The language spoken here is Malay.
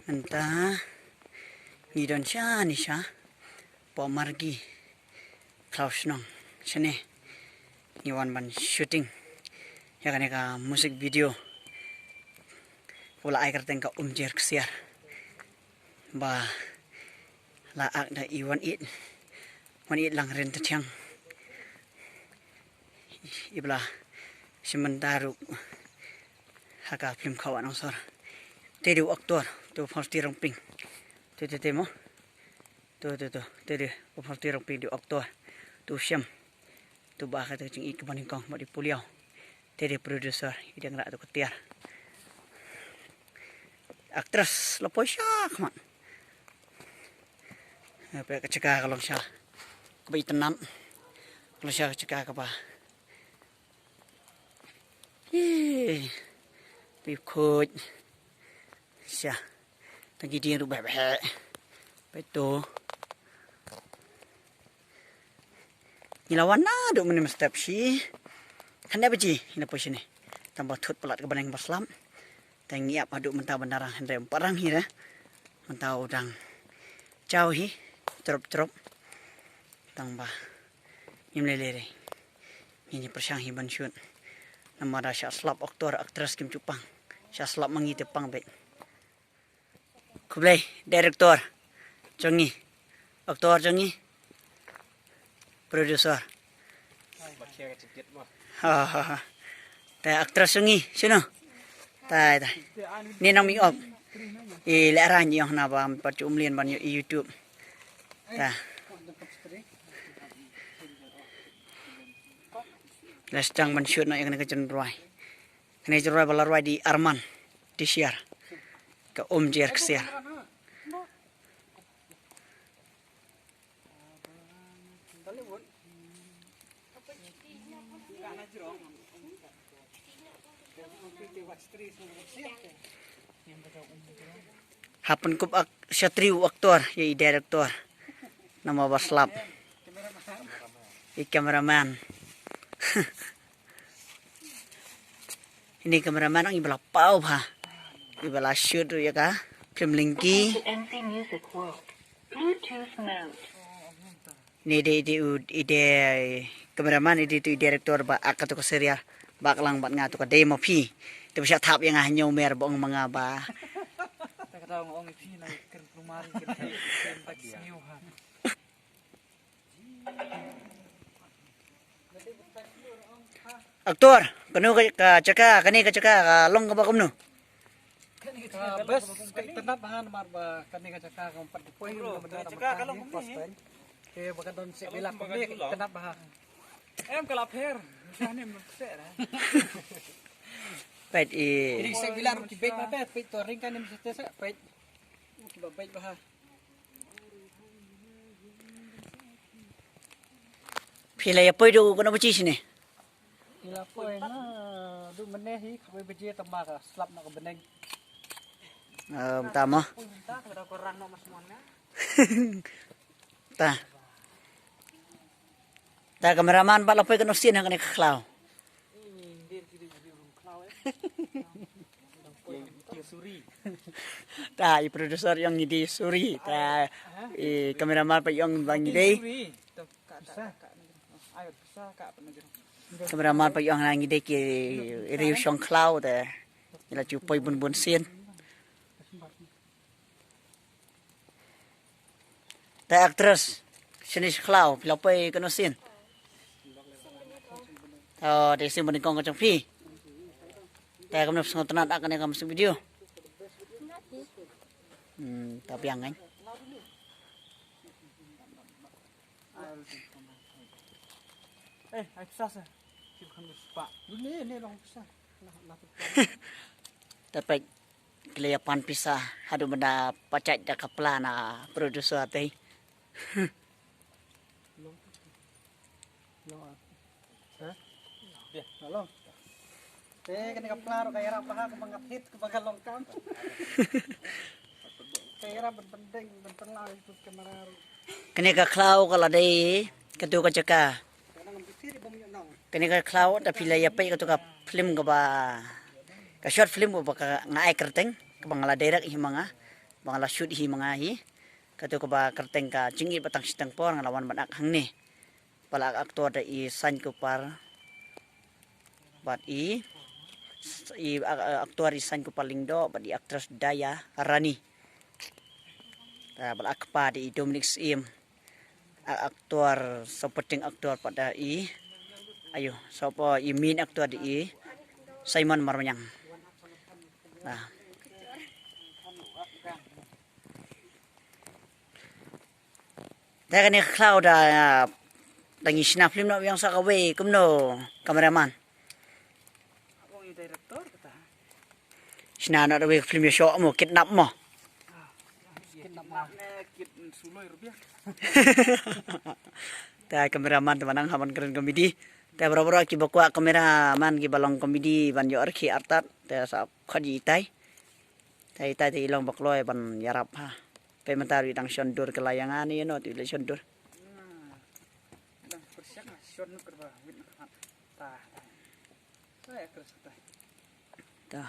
Entah ngidon siya ni siya pomargi Klaus nong sini ngiwan ban shooting ya kan ka musik video wala ay karteng ka umjer ksiar ba la ak da iwan it lang rin tatyang ibla sementara haka film kawan sor tedi aktor tu pasti ramping tu temo tu tedi pasti ramping di aktor tu syam tu bakal tu cing ik baning kong mo di puliau tedi produser idang rak tu ketiar aktris lepo syak man apa kecekah kalau syak kebai tenam kalau syak kecekah apa bikut syak tagi dia rubah bah betul ilawan na do menem step si kanda beji ina po sini tambah tut pelat ke banang baslam tangi apa do mentah bendarang hendrem parang hira mentah udang jauh hi trop tambah imlelere ini persyang hiban syut nama sya slap aktor aktris kim cupang sya slap mangi tepang bet kublai direktor jongi aktor jongi produser ta aktris jongi sino ta ni nang mi op i leran yang na ba percumlian ban YouTube ta lestang ban shoot na yang ke cenroi kene cenroi balarwai di Arman di siar ke Jer ksiar hapen kup Satriu aktor ya direktor nama baslap kameraman ini kameraman ang ibala pau ha ibala shoot ya ka film linki ini ide kameraman ide direktor ba akato ko serial baklang bat nga to ka demo pi to siya tap yang hanyo mer bong mga ba kataw ngong pi na ken lumari ken taksiyo ha aktor kanu ka caka kani ka caka long ka ba kumno bes kay tanap han mar ba kani ka caka kang patpoy mo caka kalong kumni ke baka don se bila kumni tanap ba em kalap her sane mo se ra pet ini se bila ro ki bek na pet to ring kan ni se se pet ba bek ba pilih apa itu kena beci sini ila poy na du meneh hi khabe beje tamba ka slap na ka beneng tama ta ka ko rang no mas mon na ta kameraman ba lapoy kanu sin hang ni khlaw ta i produser yang ngidi suri ta i kameraman pa yang bang ngidi ayo bisa ka penegir kameraman pa yang nang ngidi ki riu song khlaw ta ila chupoy bun sin ta aktris sini khlaw lapoy kanu sin di sini menikong kacang pi ta kamna sangat tenat akan yang masuk video tapi yang kan ay bisa sa sib kan spa ni long bisa dapat keliapan pisah hadu benda pacak da kaplana produser teh ya long kani kaplar kay ra pa ka mga hit ka mga long kam kay ra penting lang itu kamera kini ka klau kala dai katu ka caka kini ka klau ta pila ya pai katu ka film ka ba ka short film ba ka ngai kerteng ka bangala direct hi mga Mga lasud hi mga hi. Kato ko ba karteng ka jingit batang sitang por ngalawan banak hang ni. Pala aktor da i san ko par bat aktor i san ko paling do bat i aktris Daya Rani. Bala akpa di Dominic Sim. Aktor seperti aktor pada ayo sopo i main aktor di Simon Marmanyang. Nah. Teka ni cloud tangi sinap film no yang sa kawe kumno kameraman. Ako yung director kita. Sinana da we film yo show mo kidnap mo. Kidnap na kid suloy rupiah. Ta kameraman temanang haman keren komedi. Ta boro-boro ki bakwa kameraman ki balong komedi ban yo arki artat ta sa khaji tai. Ta itai ti ilong bakloy ban yarap ha. Pementar itang syondur kelayangan ni no ti syondur. Dan persiak na shot nu kerba wit na ta. Saya kerja ta. Ta